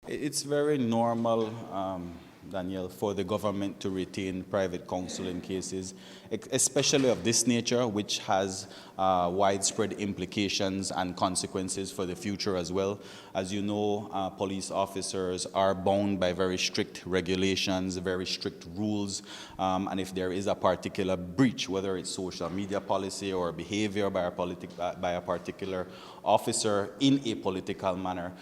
It's very normal, Daniel, for the government to retain private counsel in cases, especially of this nature, which has widespread implications and consequences for the future as well. As you know, police officers are bound by very strict regulations, very strict rules, and if there is a particular breach, whether it's social media policy or behavior by a particular officer in a political manner,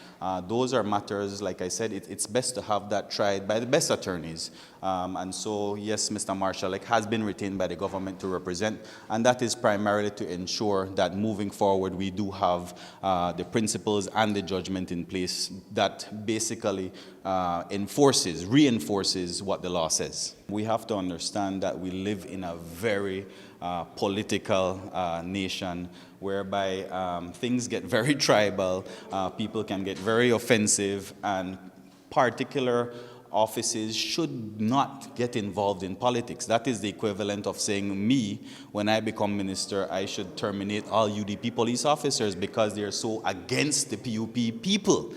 those are matters, like I said, it's best to have that tried by the best attorneys. And so, yes, Mr. Marshalleck has been retained by the government to represent, and that is primarily to ensure that moving forward we do have the principles and the judgment in place that basically reinforces what the law says. We have to understand that we live in a very political nation whereby things get very tribal, people can get very offensive, and particular offices should not get involved in politics. That is the equivalent of saying me, when I become minister, I should terminate all UDP police officers because they're so against the PUP people.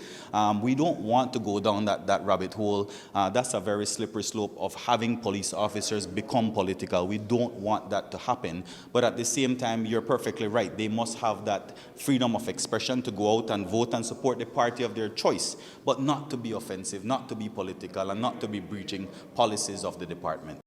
We don't want to go down that rabbit hole. That's a very slippery slope of having police officers become political. We don't want that to happen. But at the same time, you're perfectly right. They must have that freedom of expression to go out and vote and support the party of their choice, but not to be offensive, not to be political, and not to be breaching policies of the department.